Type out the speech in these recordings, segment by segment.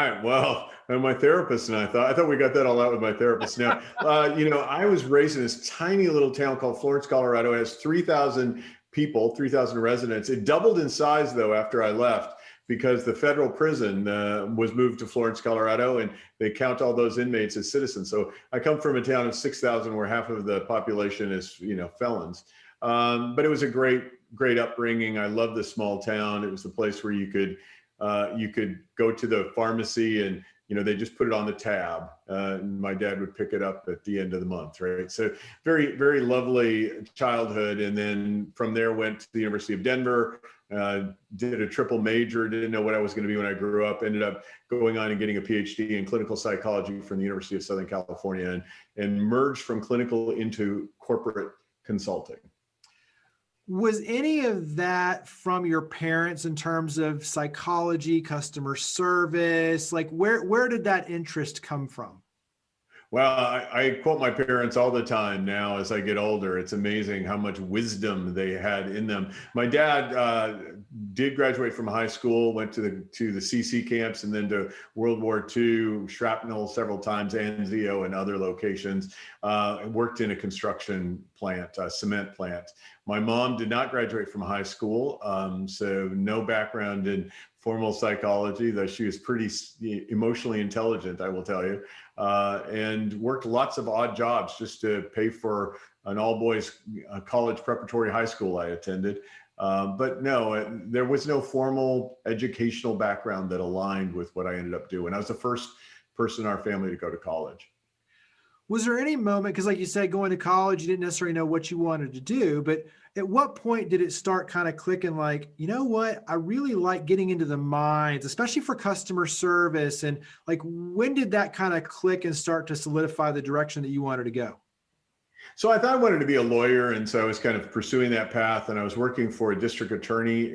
right. Well, and my therapist and I thought we got that all out with my therapist. Now, I was raised in this tiny little town called Florence, Colorado. It has 3,000 people, 3,000 residents. It doubled in size though after I left because the federal prison was moved to Florence, Colorado, and they count all those inmates as citizens. So I come from a town of 6,000 where half of the population is, felons. But it was a great upbringing. I love the small town. It was the place where you could go to the pharmacy and, they just put it on the tab. And my dad would pick it up at the end of the month, right? So very, very lovely childhood. And then from there went to the University of Denver, did a triple major, didn't know what I was going to be when I grew up, ended up going on and getting a Ph.D. in clinical psychology from the University of Southern California and merged from clinical into corporate consulting. Was any of that from your parents in terms of psychology, customer service? Like where did that interest come from? Well, I quote my parents all the time now as I get older. It's amazing how much wisdom they had in them. My dad did graduate from high school, went to the CC camps and then to World War II, shrapnel several times, Anzio and other locations, worked in a construction plant, a cement plant. My mom did not graduate from high school, so no background in formal psychology, though she was pretty emotionally intelligent, I will tell you, and worked lots of odd jobs just to pay for an all-boys college preparatory high school I attended. But no, there was no formal educational background that aligned with what I ended up doing. I was the first person in our family to go to college. Was there any moment, because like you said, going to college, you didn't necessarily know what you wanted to do, but at what point did it start kind of clicking like, you know what, I really like getting into the minds, especially for customer service. And like, when did that kind of click and start to solidify the direction that you wanted to go? So I thought I wanted to be a lawyer, and so I was kind of pursuing that path, and I was working for a district attorney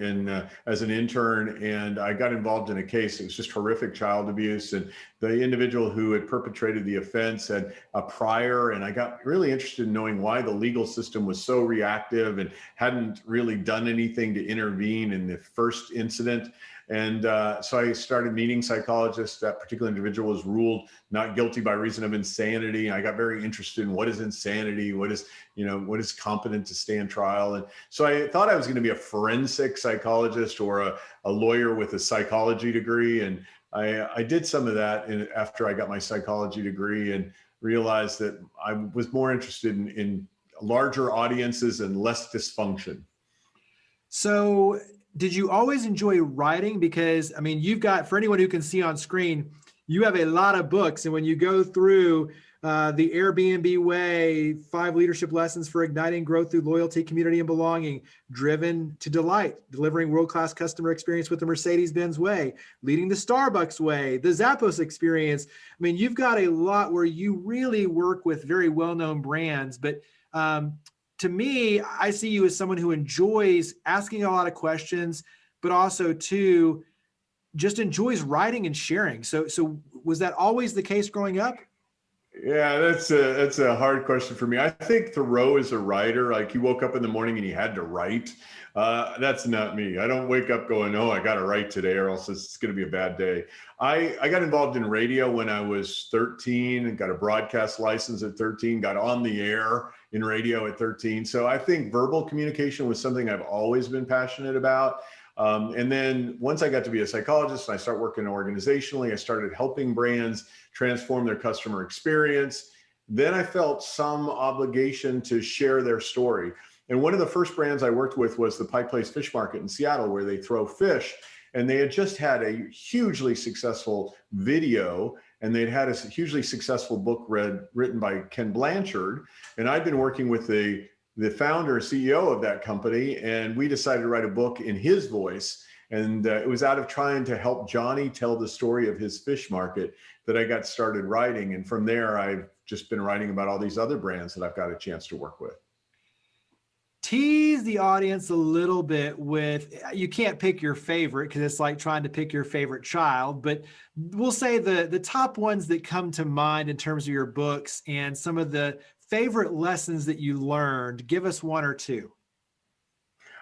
as an intern, and I got involved in a case. It was just horrific child abuse, and the individual who had perpetrated the offense had a prior, and I got really interested in knowing why the legal system was so reactive and hadn't really done anything to intervene in the first incident. And so I started meeting psychologists. That particular individual was ruled not guilty by reason of insanity. I got very interested in what is insanity, what is competent to stand trial. And so I thought I was going to be a forensic psychologist or a lawyer with a psychology degree. And I did some of that after I got my psychology degree and realized that I was more interested in larger audiences and less dysfunction. So did you always enjoy writing? Because, I mean, you've got, for anyone who can see on screen, you have a lot of books. And when you go through the Airbnb Way, 5 Leadership Lessons for Igniting Growth Through Loyalty, Community, and Belonging, Driven to Delight, Delivering World-Class Customer Experience with the Mercedes-Benz Way, Leading the Starbucks Way, the Zappos Experience. I mean, you've got a lot where you really work with very well-known brands, but to me, I see you as someone who enjoys asking a lot of questions, but also too, just enjoys writing and sharing. So was that always the case growing up? Yeah, that's a hard question for me. I think Thoreau is a writer. Like, he woke up in the morning and he had to write. That's not me. I don't wake up going, oh, I got to write today or else it's going to be a bad day. I got involved in radio when I was 13 and got a broadcast license at 13, got on the air in radio at 13. So I think verbal communication was something I've always been passionate about. And then once I got to be a psychologist and I started working organizationally, I started helping brands transform their customer experience. Then I felt some obligation to share their story. And one of the first brands I worked with was the Pike Place Fish Market in Seattle, where they throw fish. And they had just had a hugely successful video, and they'd had a hugely successful book written by Ken Blanchard. And I'd been working with the founder, CEO of that company, and we decided to write a book in his voice. And it was out of trying to help Johnny tell the story of his fish market that I got started writing. And from there, I've just been writing about all these other brands that I've got a chance to work with. Tease the audience a little bit with, you can't pick your favorite because it's like trying to pick your favorite child, but we'll say the top ones that come to mind in terms of your books and some of the favorite lessons that you learned. Give us one or two.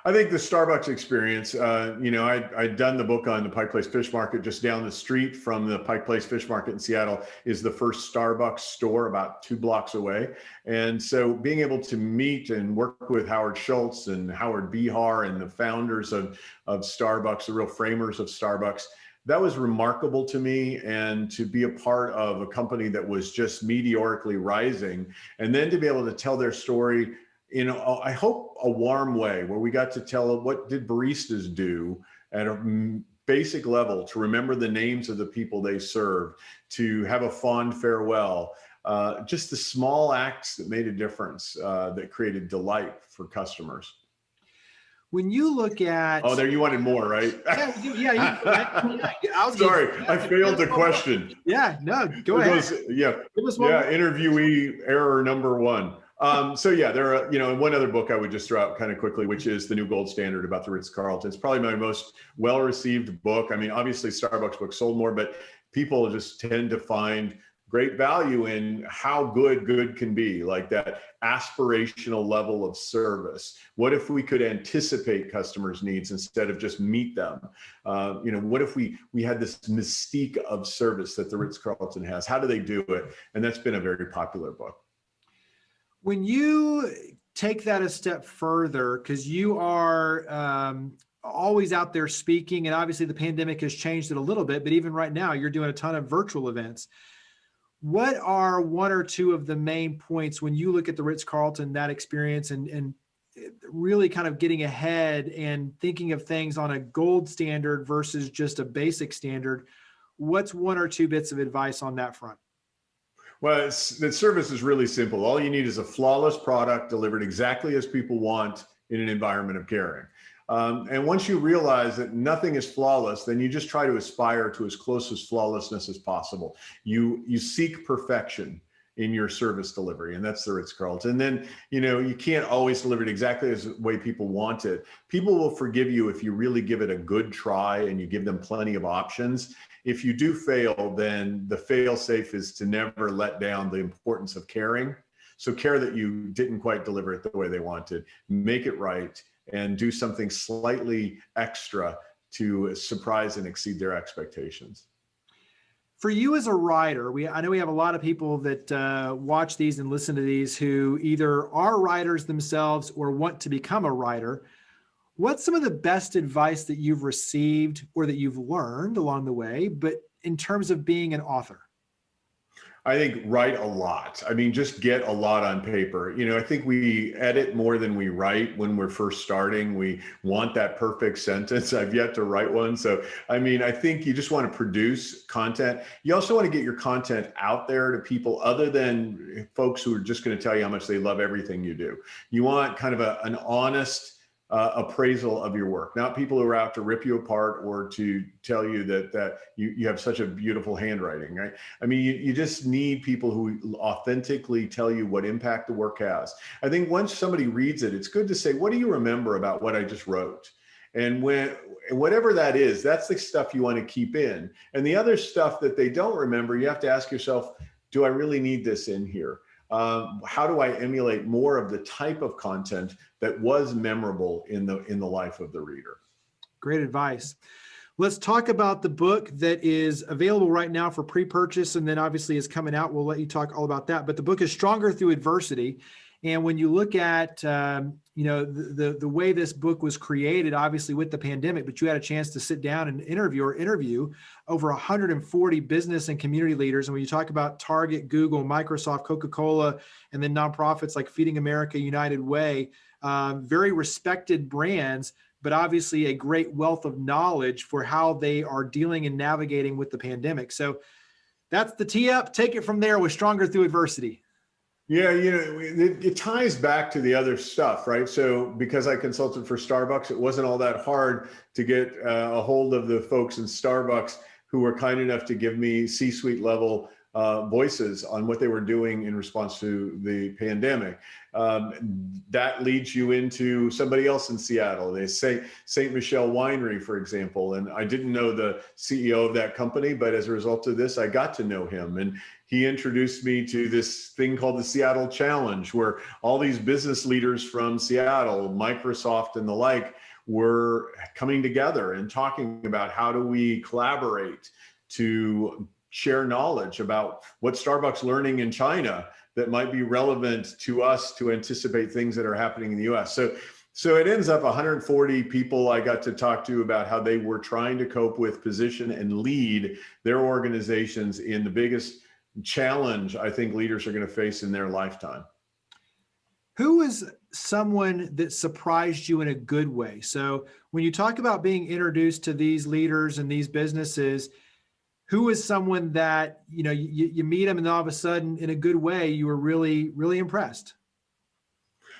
I think the Starbucks experience, I'd done the book on the Pike Place Fish Market. Just down the street from the Pike Place Fish Market in Seattle is the first Starbucks store about 2 blocks away. And so being able to meet and work with Howard Schultz and Howard Behar and the founders of Starbucks, the real framers of Starbucks, that was remarkable to me. And to be a part of a company that was just meteorically rising, and then to be able to tell their story in, I hope, a warm way, where we got to tell what did baristas do at a basic level, to remember the names of the people they served, to have a fond farewell, just the small acts that made a difference, that created delight for customers. When you look at... Oh, there, you wanted more, right? Sorry, I failed the question. Yeah, no, go ahead. Interviewee error number 1. So yeah, there are, one other book I would just throw out kind of quickly, which is The New Gold Standard about the Ritz-Carlton. It's probably my most well-received book. I mean, obviously Starbucks books sold more, but people just tend to find great value in how good can be, like that aspirational level of service. What if we could anticipate customers' needs instead of just meet them? What if we had this mystique of service that the Ritz-Carlton has? How do they do it? And that's been a very popular book. When you take that a step further, because you are always out there speaking, and obviously the pandemic has changed it a little bit, but even right now you're doing a ton of virtual events. What are 1 or 2 of the main points when you look at the Ritz-Carlton, that experience, and really kind of getting ahead and thinking of things on a gold standard versus just a basic standard? What's 1 or 2 bits of advice on that front? Well, the service is really simple. All you need is a flawless product delivered exactly as people want in an environment of caring. And once you realize that nothing is flawless, then you just try to aspire to as close as flawlessness as possible. You seek perfection in your service delivery, and that's the Ritz-Carlton. And then, you can't always deliver it exactly as the way people want it. People will forgive you if you really give it a good try and you give them plenty of options. If you do fail, then the fail-safe is to never let down the importance of caring. So care that you didn't quite deliver it the way they wanted, make it right, and do something slightly extra to surprise and exceed their expectations. For you as a writer, I know we have a lot of people that watch these and listen to these who either are writers themselves or want to become a writer. What's some of the best advice that you've received or that you've learned along the way, but in terms of being an author? I think write a lot. I mean, just get a lot on paper. I think we edit more than we write when we're first starting. We want that perfect sentence. I've yet to write one. So, I think you just want to produce content. You also want to get your content out there to people other than folks who are just going to tell you how much they love everything you do. You want kind of an honest appraisal of your work, not people who are out to rip you apart or to tell you that you have such a beautiful handwriting, right? You just need people who authentically tell you what impact the work has. I think once somebody reads it, it's good to say, what do you remember about what I just wrote? And whatever that is, that's the stuff you want to keep in. And the other stuff that they don't remember, you have to ask yourself, do I really need this in here? How do I emulate more of the type of content that was memorable in the life of the reader? Great advice. Let's talk about the book that is available right now for pre-purchase, and then obviously is coming out. We'll let you talk all about that. But the book is Stronger Through Adversity. And when you look at the way this book was created, obviously with the pandemic, but you had a chance to sit down and interview over 140 business and community leaders. And when you talk about Target, Google, Microsoft, Coca-Cola, and then nonprofits like Feeding America, United Way, very respected brands, but obviously a great wealth of knowledge for how they are dealing and navigating with the pandemic. So that's the tee up. Take it from there with Stronger Through Adversity. Yeah, it ties back to the other stuff, right? So because I consulted for Starbucks, it wasn't all that hard to get a hold of the folks in Starbucks who were kind enough to give me C-suite level voices on what they were doing in response to the pandemic. That leads you into somebody else in Seattle. They say St. Michel Winery, for example. And I didn't know the CEO of that company, but as a result of this, I got to know him. And he introduced me to this thing called the Seattle Challenge, where all these business leaders from Seattle, Microsoft and the like, were coming together and talking about how do we collaborate to share knowledge about what Starbucks learning in China that might be relevant to us to anticipate things that are happening in the US. So it ends up 140 people I got to talk to about how they were trying to cope with, position, and lead their organizations in the biggest challenge I think leaders are going to face in their lifetime. Who is someone that surprised you in a good way? So when you talk about being introduced to these leaders and these businesses, who is someone that, you meet them and all of a sudden in a good way, you were really, really impressed?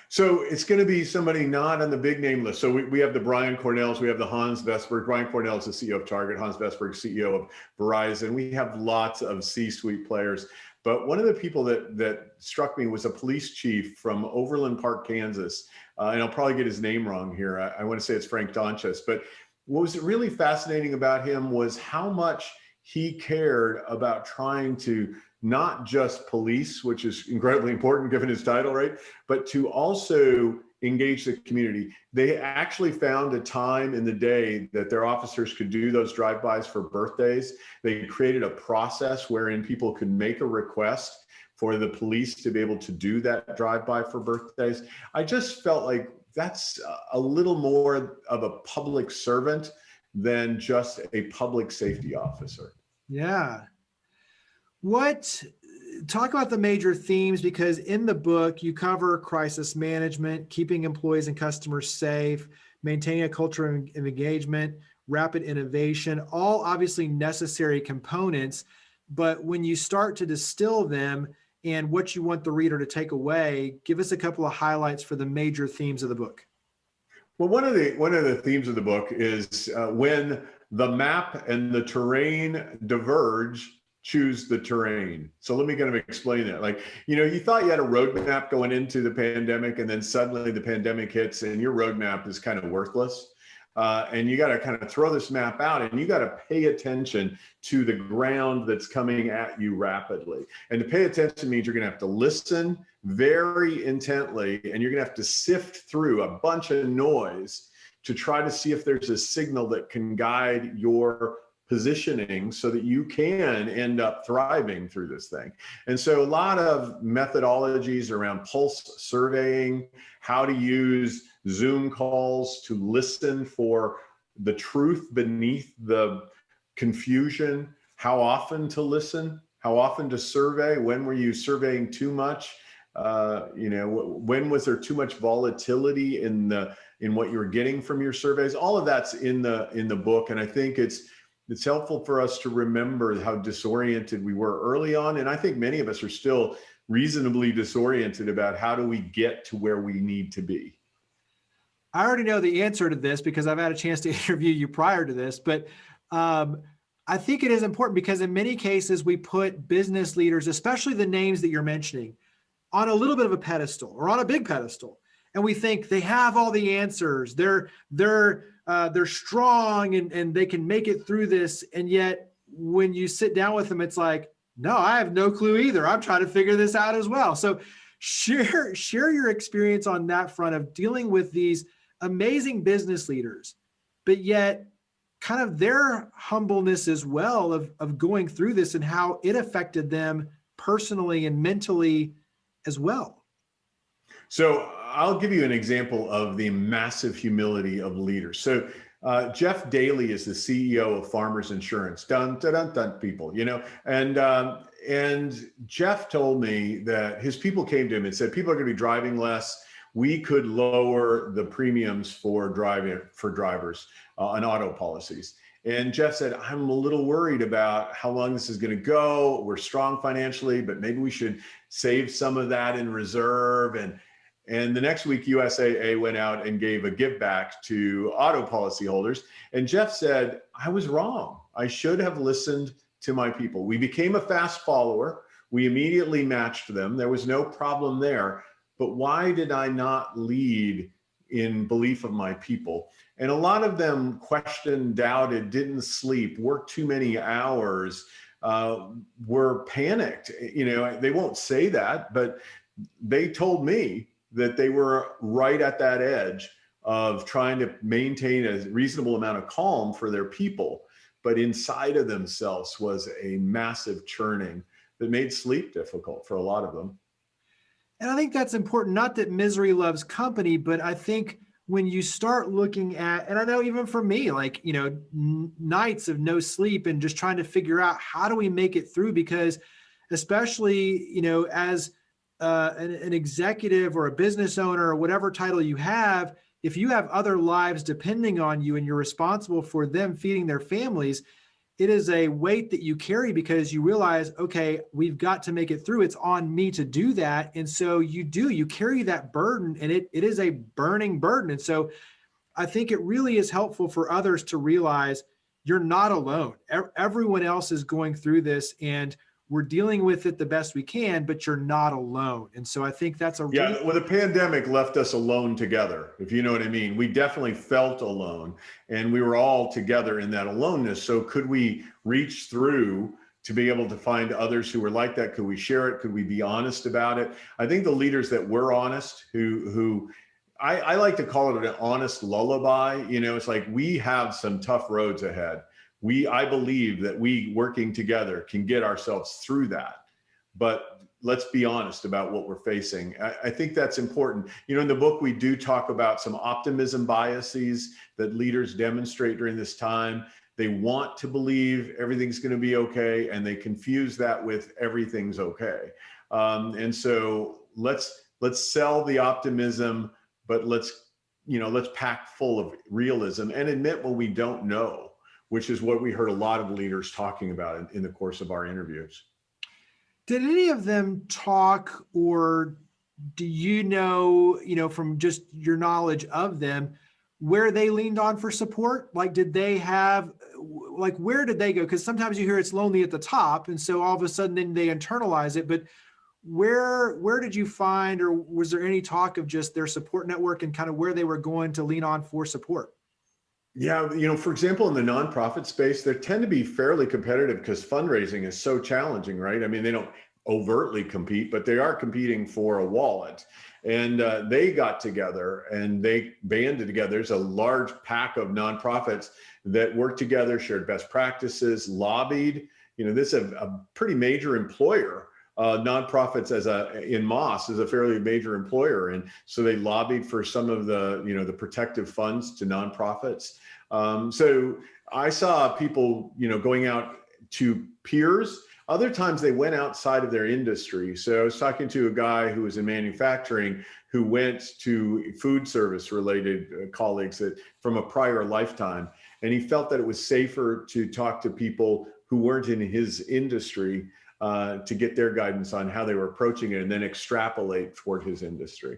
So it's going to be somebody not on the big name list. So we have the Brian Cornells, we have the Hans Vestberg. Brian Cornell is the CEO of Target, Hans Vestberg, CEO of Verizon. We have lots of C-suite players. But one of the people that struck me was a police chief from Overland Park, Kansas. And I'll probably get his name wrong here. I want to say it's Frank Donches. But what was really fascinating about him was how much he cared about trying to not just police, which is incredibly important given his title, right? But to also engage the community. They actually found a time in the day that their officers could do those drive-bys for birthdays. They created a process wherein people could make a request for the police to be able to do that drive-by for birthdays. I just felt like that's a little more of a public servant than just a public safety officer. Yeah. Talk about the major themes, because in the book you cover crisis management, keeping employees and customers safe, maintaining a culture of engagement, rapid innovation, all obviously necessary components. But when you start to distill them and what you want the reader to take away, give us a couple of highlights for the major themes of the book. Well, one of the themes of the book is when the map and the terrain diverge, choose the terrain. So let me kind of explain that. Like, you thought you had a roadmap going into the pandemic, and then suddenly the pandemic hits and your roadmap is kind of worthless. And you got to kind of throw this map out, and you got to pay attention to the ground that's coming at you rapidly. And to pay attention means you're going to have to listen very intently, and you're going to have to sift through a bunch of noise to try to see if there's a signal that can guide your positioning so that you can end up thriving through this thing. And so a lot of methodologies around pulse surveying, how to use Zoom calls to listen for the truth beneath the confusion, how often to listen, how often to survey, when were you surveying too much, when was there too much volatility in what you were getting from your surveys. All of that's in the book, and I think it's helpful for us to remember how disoriented we were early on. And I think many of us are still reasonably disoriented about how do we get to where we need to be. I already know the answer to this because I've had a chance to interview you prior to this, but I think it is important because in many cases we put business leaders, especially the names that you're mentioning, on a little bit of a pedestal or on a big pedestal. And we think they have all the answers. They're strong and they can make it through this. And yet when you sit down with them, it's like, no, I have no clue either. I'm trying to figure this out as well. So share your experience on that front of dealing with these amazing business leaders, but yet kind of their humbleness as well of going through this and how it affected them personally and mentally as well. So I'll give you an example of the massive humility of leaders. So Jeff Daly is the CEO of Farmers Insurance. Dun, dun, dun, dun, people, and Jeff told me that his people came to him and said, people are going to be driving less. We could lower the premiums for drivers on auto policies. And Jeff said, I'm a little worried about how long this is going to go. We're strong financially, but maybe we should save some of that in reserve. And the next week, USAA went out and gave a give back to auto policy holders. And Jeff said, I was wrong. I should have listened to my people. We became a fast follower. We immediately matched them. There was no problem there. But why did I not lead in belief of my people? And a lot of them questioned, doubted, didn't sleep, worked too many hours, were panicked. They won't say that, but they told me that they were right at that edge of trying to maintain a reasonable amount of calm for their people. But inside of themselves was a massive churning that made sleep difficult for a lot of them. And I think that's important, not that misery loves company, but I think when you start looking at, and I know even for me, like, nights of no sleep and just trying to figure out how do we make it through, because especially, as an executive or a business owner or whatever title you have, if you have other lives depending on you and you're responsible for them feeding their families, it is a weight that you carry because you realize, okay, we've got to make it through. It's on me to do that. And so you carry that burden, and it is a burning burden. And so I think it really is helpful for others to realize you're not alone. Everyone else is going through this, and we're dealing with it the best we can, but you're not alone. And so I think that's well, the pandemic left us alone together, if you know what I mean. We definitely felt alone, and we were all together in that aloneness. So could we reach through to be able to find others who were like that? Could we share it? Could we be honest about it? I think the leaders that were honest, who I like to call it an honest lullaby. It's like, we have some tough roads ahead. I believe that we working together can get ourselves through that. But let's be honest about what we're facing. I think that's important. In the book, we do talk about some optimism biases that leaders demonstrate during this time. They want to believe everything's going to be okay, and they confuse that with everything's okay. And so let's sell the optimism, but let's pack full of realism and admit what we don't know, which is what we heard a lot of leaders talking about in the course of our interviews. Did any of them talk, or do you know, from just your knowledge of them, where they leaned on for support? Like, did they have, like, where did they go? Because sometimes you hear it's lonely at the top, and so all of a sudden then they internalize it. But where did you find, or was there any talk of just their support network and kind of where they were going to lean on for support? Yeah, for example, in the nonprofit space, they tend to be fairly competitive because fundraising is so challenging, right? I mean, they don't overtly compete, but they are competing for a wallet. And they got together and they banded together. There's a large pack of nonprofits that worked together, shared best practices, lobbied. This is a pretty major employer. Nonprofits in Moss is a fairly major employer. And so they lobbied for some of the protective funds to nonprofits. So I saw people, going out to peers. Other times they went outside of their industry. So I was talking to a guy who was in manufacturing who went to food service related colleagues from a prior lifetime. And he felt that it was safer to talk to people who weren't in his industry to get their guidance on how they were approaching it and then extrapolate toward his industry.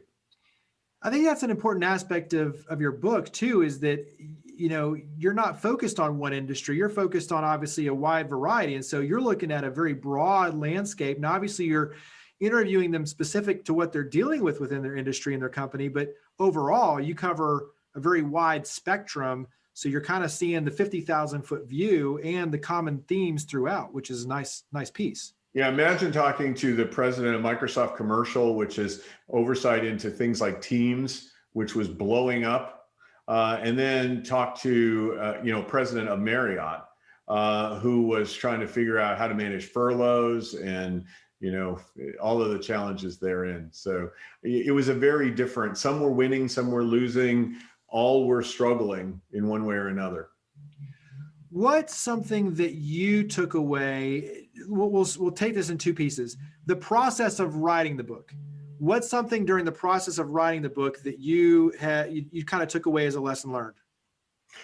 I think that's an important aspect of your book too, is that, you're not focused on one industry. You're focused on obviously a wide variety. And so you're looking at a very broad landscape. Now, obviously you're interviewing them specific to what they're dealing with within their industry and their company, but overall you cover a very wide spectrum. So you're kind of seeing the 50,000 foot view and the common themes throughout, which is a nice piece. Yeah, imagine talking to the president of Microsoft Commercial, which is oversight into things like Teams, which was blowing up, and then talk to president of Marriott, who was trying to figure out how to manage furloughs and all of the challenges therein. So it was a very different. Some were winning, some were losing. All were struggling in one way or another. What's something that you took away? We'll take this in two pieces. The process of writing the book. What's something during the process of writing the book that you kind of took away as a lesson learned?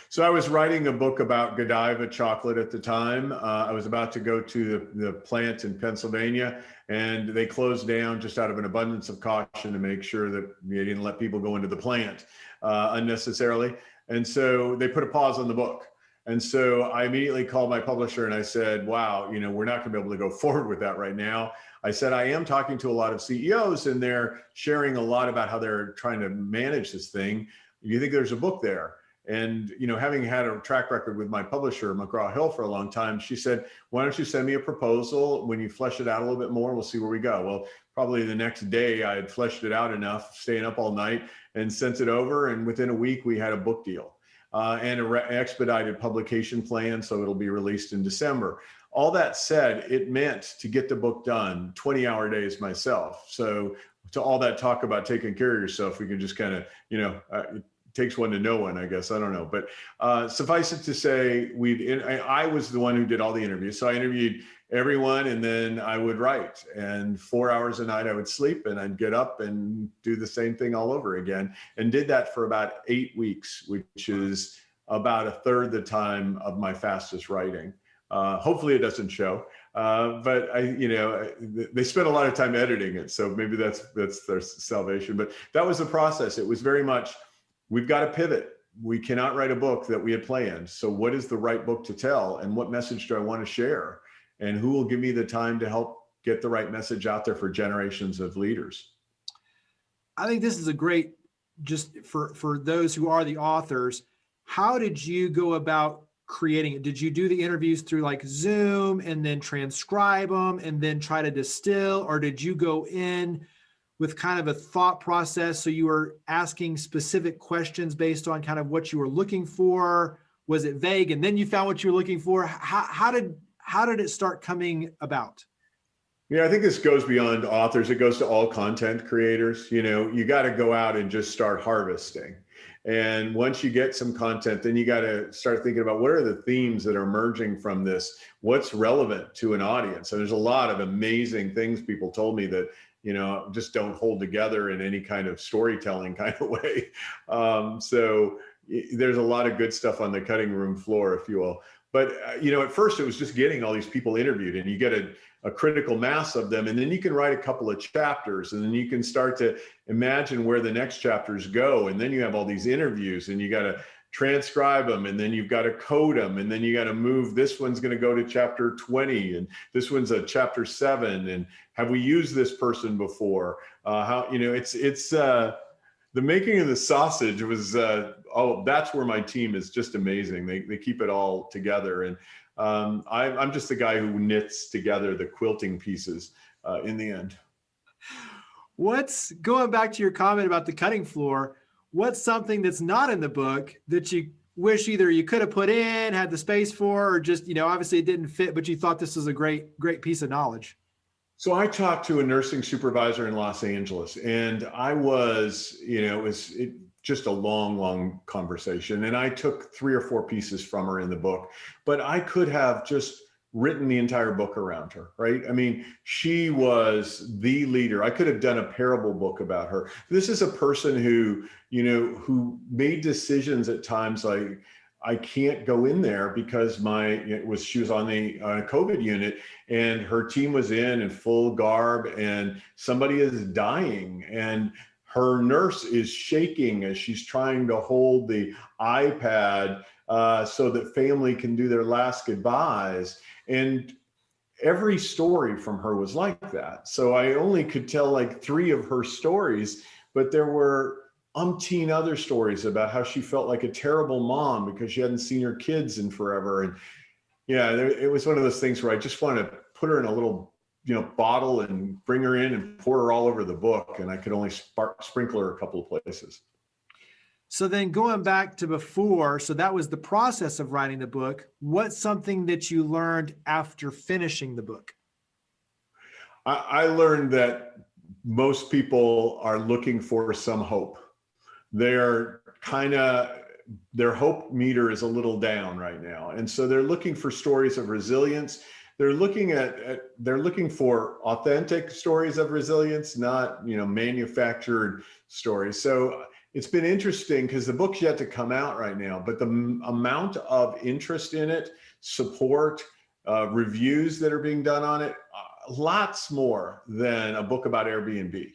So I was writing a book about Godiva chocolate at the time. I was about to go to the plant in Pennsylvania, and they closed down just out of an abundance of caution to make sure that they didn't let people go into the plant unnecessarily. And so they put a pause on the book. And so I immediately called my publisher and I said, wow, we're not going to be able to go forward with that right now. I said, I am talking to a lot of CEOs and they're sharing a lot about how they're trying to manage this thing. Do you think there's a book there? And, having had a track record with my publisher, McGraw-Hill, for a long time, she said, why don't you send me a proposal? When you flesh it out a little bit more, we'll see where we go. Well, probably the next day I had fleshed it out enough, staying up all night, and sent it over. And within a week, we had a book deal and an expedited publication plan. So it'll be released in December. All that said, it meant to get the book done 20-hour days myself. So to all that talk about taking care of yourself, we can just kind of, it takes one to know one, I guess. I don't know. But suffice it to say, I was the one who did all the interviews. So I interviewed everyone and then I would write. And 4 hours a night I would sleep and I'd get up and do the same thing all over again. And did that for about 8 weeks, which is about a third the time of my fastest writing. Hopefully it doesn't show, but they spent a lot of time editing it. So maybe that's their salvation, but that was the process. It was very much, we've got to pivot. We cannot write a book that we had planned. So what is the right book to tell? And what message do I want to share? And who will give me the time to help get the right message out there for generations of leaders? I think this is a great, just for those who are the authors, how did you go about creating it? Did you do the interviews through like Zoom and then transcribe them and then try to distill, or did you go in with kind of a thought process? So you were asking specific questions based on kind of what you were looking for? Was it vague and then you found what you were looking for? How did it start coming about? Yeah, I think this goes beyond authors. It goes to all content creators. You got to go out and just start harvesting. And once you get some content, then you got to start thinking about what are the themes that are emerging from this? What's relevant to an audience? And there's a lot of amazing things people told me that, just don't hold together in any kind of storytelling kind of way. So there's a lot of good stuff on the cutting room floor, if you will. But, at first it was just getting all these people interviewed and you get a critical mass of them. And then you can write a couple of chapters and then you can start to imagine where the next chapters go. And then you have all these interviews and you got to transcribe them and then you've got to code them. And then you got to move, this one's going to go to chapter 20 and this one's a chapter 7. And have we used this person before? It's the making of the sausage was, that's where my team is just amazing. They keep it all together. And I'm just the guy who knits together the quilting pieces in the end. What's going back to your comment about the cutting floor? What's something that's not in the book that you wish either you could have put in, had the space for, or just, obviously it didn't fit, but you thought this was a great piece of knowledge? So I talked to a nursing supervisor in Los Angeles and I was, it was just a long conversation. And I took 3 or 4 pieces from her in the book, but I could have just written the entire book around her, right? I mean, she was the leader. I could have done a parable book about her. This is a person who, who made decisions at times like, I can't go in there because she was on a COVID unit and her team was in full garb and somebody is dying and her nurse is shaking as she's trying to hold the iPad so that family can do their last goodbyes. And every story from her was like that. So I only could tell like 3 of her stories, but there were umpteen other stories about how she felt like a terrible mom because she hadn't seen her kids in forever. And it was one of those things where I just wanted to put her in a little, bottle and bring her in and pour her all over the book. And I could only sprinkle her a couple of places. So then going back to before, so that was the process of writing the book. What's something that you learned after finishing the book? I learned that most people are looking for some hope. Their hope meter is a little down right now. And so they're looking for stories of resilience. They're looking for authentic stories of resilience, not, manufactured stories. So it's been interesting because the book's yet to come out right now, but the amount of interest in it, support, reviews that are being done on it, lots more than a book about Airbnb,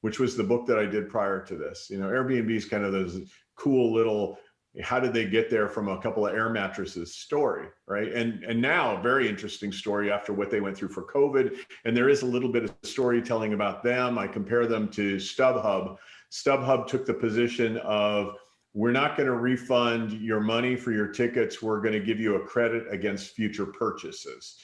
which was the book that I did prior to this. Airbnb is kind of those cool little, how did they get there from a couple of air mattresses story, right? And now a very interesting story after what they went through for COVID. And there is a little bit of storytelling about them. I compare them to StubHub. StubHub took the position of, we're not going to refund your money for your tickets. We're going to give you a credit against future purchases.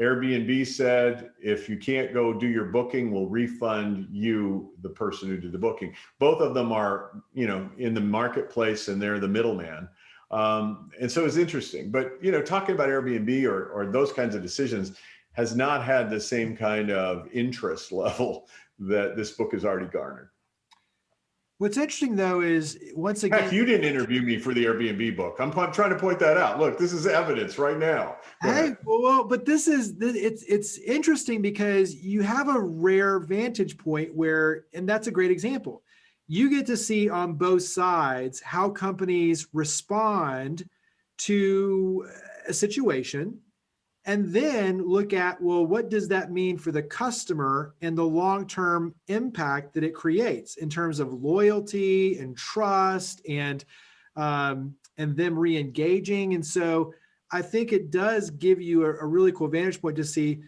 Airbnb said, if you can't go do your booking, we'll refund you, the person who did the booking. Both of them are, in the marketplace, and they're the middleman. And so it's interesting. But, talking about Airbnb or those kinds of decisions has not had the same kind of interest level that this book has already garnered. What's interesting, though, is once again, heck, you didn't interview me for the Airbnb book. I'm trying to point that out. Look, this is evidence right now. Hey, well, but it's interesting because you have a rare vantage point where, and that's a great example. You get to see on both sides how companies respond to a situation, and then look at, well, what does that mean for the customer and the long-term impact that it creates in terms of loyalty and trust and them re-engaging. And so I think it does give you a really cool vantage point to see,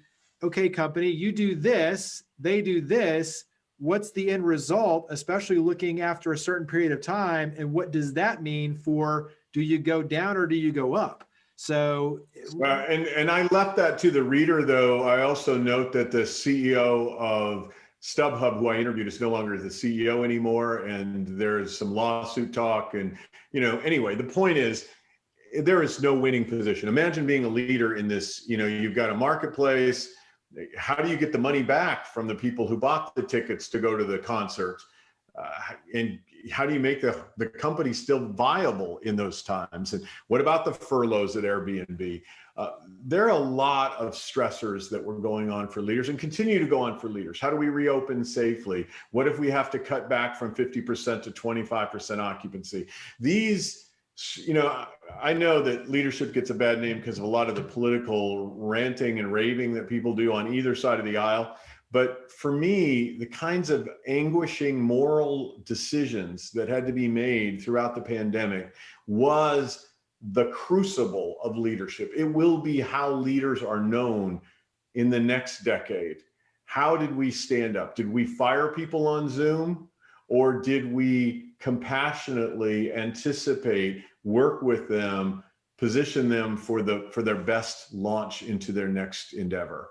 okay, company, you do this, they do this. What's the end result, especially looking after a certain period of time? And what does that mean for, do you go down or do you go up? So, and I left that to the reader, though. I also note that the CEO of StubHub, who I interviewed, is no longer the CEO anymore, and there's some lawsuit talk. And anyway, the point is, there is no winning position. Imagine being a leader in this. You've got a marketplace. How do you get the money back from the people who bought the tickets to go to the concert? And how do you make the company still viable in those times? And what about the furloughs at Airbnb? There are a lot of stressors that were going on for leaders and continue to go on for leaders. How do we reopen safely? What if we have to cut back from 50% to 25% occupancy? These, I know that leadership gets a bad name because of a lot of the political ranting and raving that people do on either side of the aisle. But for me, the kinds of anguishing moral decisions that had to be made throughout the pandemic was the crucible of leadership. It will be how leaders are known in the next decade. How did we stand up? Did we fire people on Zoom? Or did we compassionately anticipate, work with them, position them for their best launch into their next endeavor?